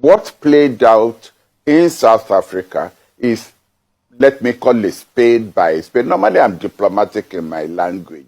what played out in South Africa is, let me call it spade by spade. Normally I'm diplomatic in my language.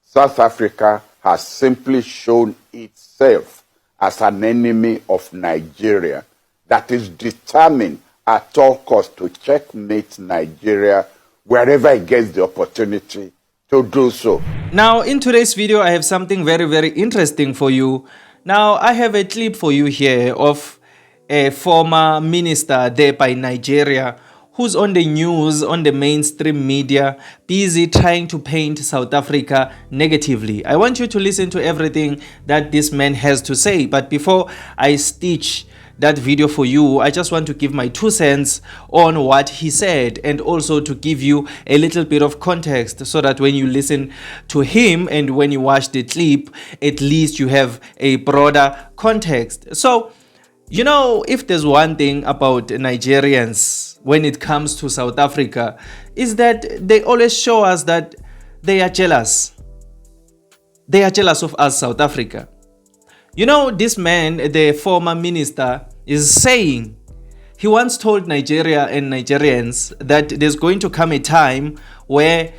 South Africa has simply shown itself as an enemy of Nigeria that is determined at all costs to checkmate Nigeria wherever it gets the opportunity to do so. Now, in today's video, I have something very, very interesting for you. Now, I have a clip for you here of a former minister there by Nigeria who's on the news, on the mainstream media, busy trying to paint South Africa negatively. I want you to listen to everything that this man has to say. But before I stitch that video for you, I just want to give my 2 cents on what he said, and also to give you a little bit of context so that when you listen to him and when you watch the clip, at least you have a broader context. So, you know, if there's one thing about Nigerians when it comes to South Africa, is that they always show us that they are jealous. They are jealous of us, South Africa. You know, this man, the former minister, is saying, he once told Nigeria and Nigerians that there's going to come a time where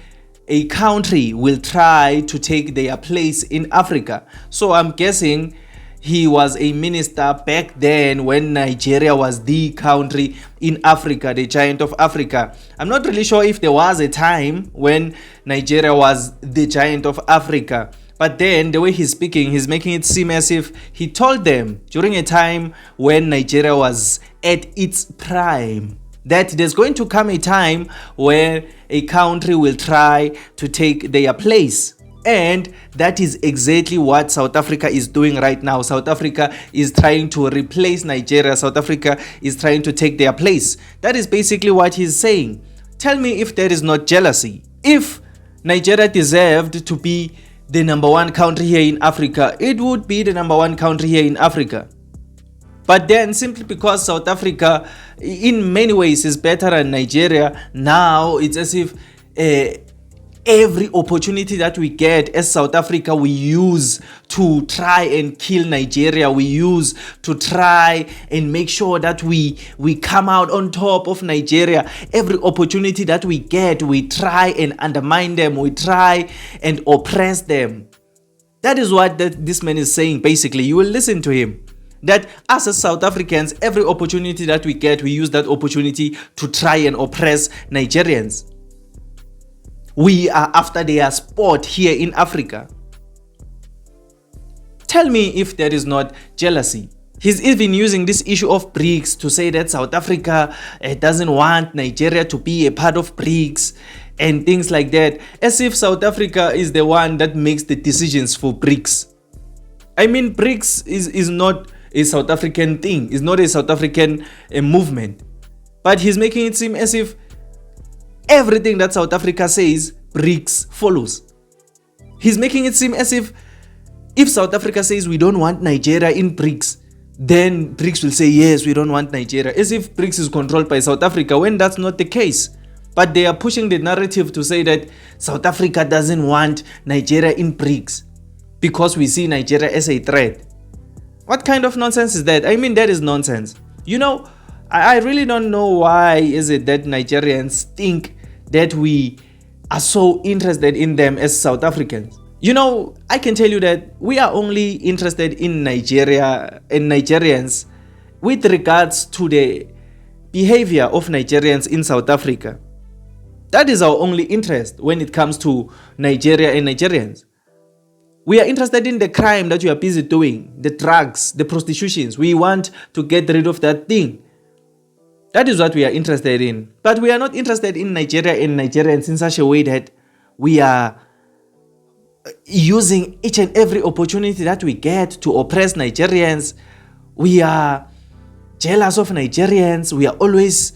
a country will try to take their place in Africa. So I'm guessing he was a minister back then when Nigeria was the country in Africa, the giant of Africa. I'm not really sure if there was a time when Nigeria was the giant of Africa. But then the way he's speaking, he's making it seem as if he told them during a time when Nigeria was at its prime that there's going to come a time where a country will try to take their place. And that is exactly what South Africa is doing right now. South Africa is trying to replace Nigeria. South Africa is trying to take their place. That is basically what he's saying. Tell me if there is not jealousy. If Nigeria deserved to be the #1 country here in Africa, it would be the #1 country here in Africa. But then simply because South Africa in many ways is better than Nigeria, now it's as if every opportunity that we get as South Africa, we use to try and kill Nigeria. We use to try and make sure that we come out on top of Nigeria. Every opportunity that we get, we try and undermine them. We try and oppress them. That is what this man is saying. Basically, you will listen to him. That us as South Africans, every opportunity that we get, we use that opportunity to try and oppress Nigerians. We are after their sport here in Africa. Tell me if there is not jealousy. He's even using this issue of BRICS to say that South Africa doesn't want Nigeria to be a part of BRICS and things like that, as if South Africa is the one that makes the decisions for BRICS. I mean, BRICS is not a South African thing. It's not a South African movement. But he's making it seem as if everything that South Africa says, BRICS follows. He's making it seem as if South Africa says we don't want Nigeria in BRICS, then BRICS will say yes, we don't want Nigeria, as if BRICS is controlled by South Africa, when that's not the case. But they are pushing the narrative to say that South Africa doesn't want Nigeria in BRICS because we see Nigeria as a threat. What kind of nonsense is that? I mean, that is nonsense. You know, I really don't know why is it that Nigerians think that we are so interested in them as South Africans. You know, I can tell you that we are only interested in Nigeria and Nigerians with regards to the behavior of Nigerians in South Africa. That is our only interest when it comes to Nigeria and Nigerians. We are interested in the crime that you are busy doing, the drugs, the prostitutions. We want to get rid of that thing. That is what we are interested in. But we are not interested in Nigeria and Nigerians in such a way that we are using each and every opportunity that we get to oppress Nigerians. We are jealous of Nigerians. We are always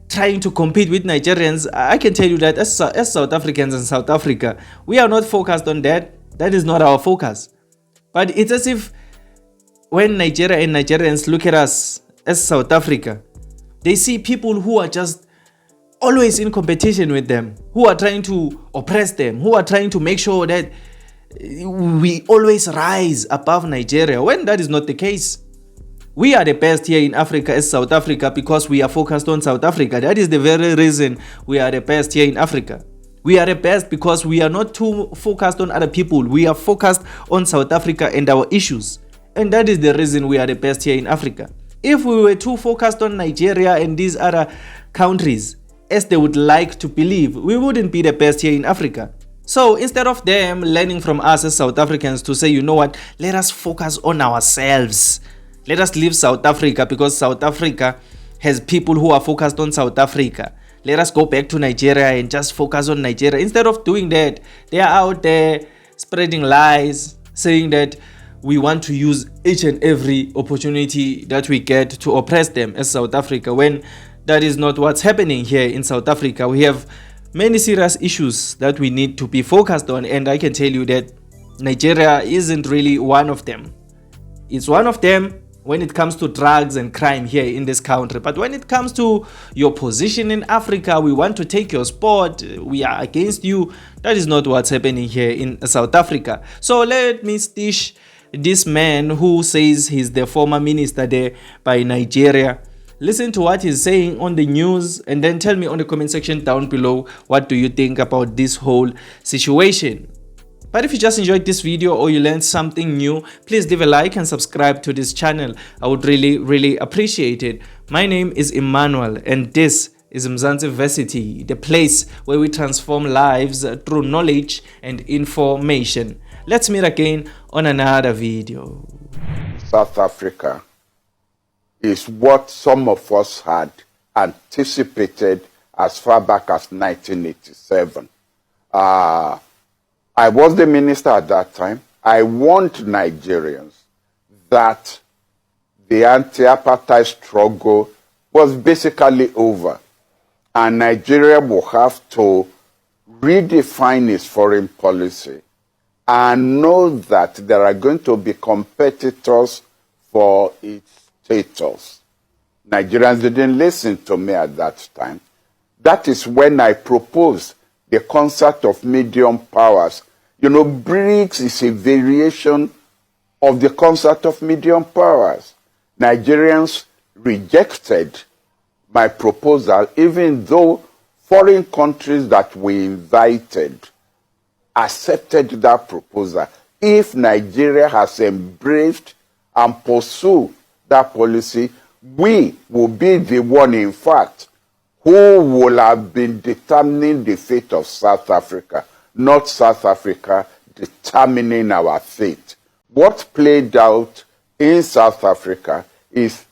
trying to compete with Nigerians. I can tell you that as South Africans in South Africa, we are not focused on that. That is not our focus. But it's as if when Nigeria and Nigerians look at us as South Africa, they see people who are just always in competition with them, who are trying to oppress them, who are trying to make sure that we always rise above Nigeria, when that is not the case. We are the best here in Africa as South Africa because we are focused on South Africa. That is the very reason we are the best here in Africa. We are the best because we are not too focused on other people. We are focused on South Africa and our issues. And that is the reason we are the best here in Africa. If we were too focused on Nigeria and these other countries, as they would like to believe, we wouldn't be the best here in Africa. So instead of them learning from us as South Africans to say, you know what, let us focus on ourselves. Let us leave South Africa because South Africa has people who are focused on South Africa. Let us go back to Nigeria and just focus on Nigeria. Instead of doing that, they are out there spreading lies, saying that we want to use each and every opportunity that we get to oppress them as South Africa, when that is not what's happening here in South Africa. We have many serious issues that we need to be focused on, and I can tell you that Nigeria isn't really one of them. It's one of them when it comes to drugs and crime here in this country. But when it comes to your position in Africa, we want to take your spot, we are against you. That is not what's happening here in South Africa. So let me stitch this man who says he's the former minister there by Nigeria. Listen to what he's saying on the news and then tell me on the comment section down below, what do you think about this whole situation? But if you just enjoyed this video or you learned something new, please leave a like and subscribe to this channel. I would really appreciate it. My name is Emmanuel and this is Mzansi Versity, the place where we transform lives through knowledge and information. Let's meet again on another video. South Africa is what some of us had anticipated as far back as 1987. I was the minister at that time. I warned Nigerians that the anti-apartheid struggle was basically over, and Nigeria will have to redefine its foreign policy and know that there are going to be competitors for its status. Nigerians didn't listen to me at that time. That is when I proposed the concept of medium powers. You know, BRICS is a variation of the concept of medium powers. Nigerians rejected my proposal, even though foreign countries that we invited accepted that proposal. If Nigeria has embraced and pursued that policy, we will be the one, in fact, who will have been determining the fate of South Africa, not South Africa determining our fate. What played out in South Africa is,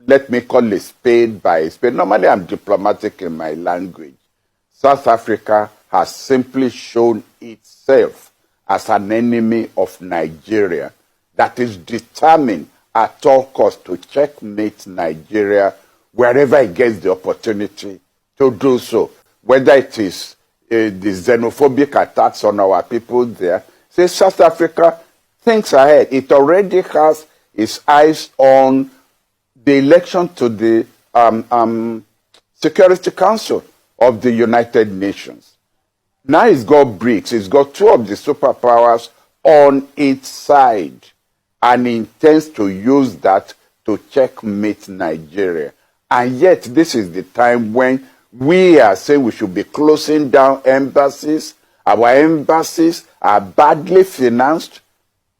let me call it spade by spade. Normally I'm diplomatic in my language. South Africa has simply shown itself as an enemy of Nigeria that is determined at all costs to checkmate Nigeria wherever it gets the opportunity to do so. Whether it is the xenophobic attacks on our people there. Say South Africa thinks ahead. It already has its eyes on the election to the Security Council of the United Nations. Now it's got BRICS. It's got two of the superpowers on its side and intends to use that to checkmate Nigeria. And yet this is the time when we are saying we should be closing down embassies. Our embassies are badly financed.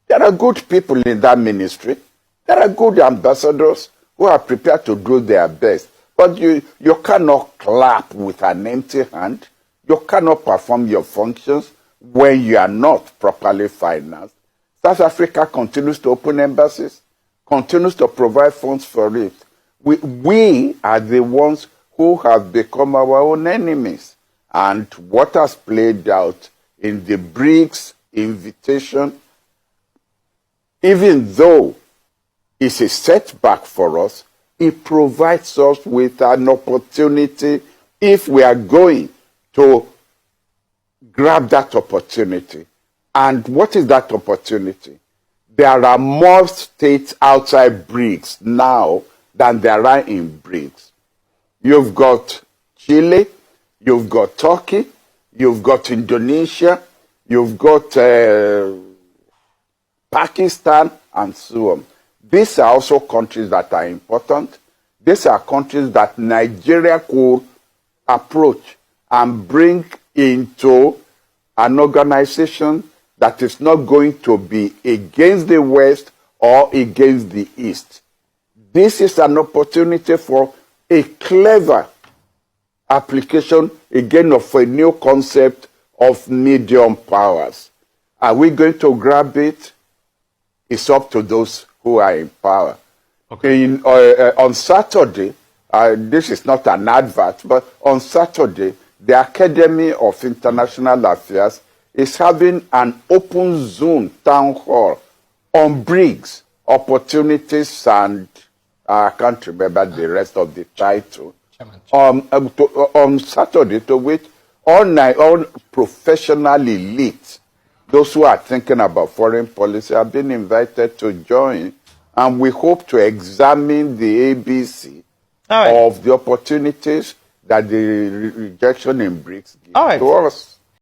There are good people in that ministry. There are good ambassadors who are prepared to do their best. But you cannot clap with an empty hand. You cannot perform your functions when you are not properly financed. South Africa continues to open embassies, continues to provide funds for it. We are the ones who have become our own enemies. And what has played out in the BRICS invitation, even though it's a setback for us, it provides us with an opportunity if we are going to grab that opportunity. And what is that opportunity? There are more states outside BRICS now than there are in BRICS. You've got Chile, you've got Turkey, you've got Indonesia, you've got Pakistan, and so on. These are also countries that are important. These are countries that Nigeria could approach and bring into an organization that is not going to be against the West or against the East. This is an opportunity for a clever application, again, of a new concept of medium powers. Are we going to grab it? It's up to those who are in power. Okay. On Saturday, this is not an advert, but on Saturday, the Academy of International Affairs is having an open Zoom town hall on BRICS, opportunities, and I can't remember the rest of the title. On Saturday, to which all professional elites, those who are thinking about foreign policy, have been invited to join, and we hope to examine the ABC of the opportunities that the rejection in BRICS gives to us.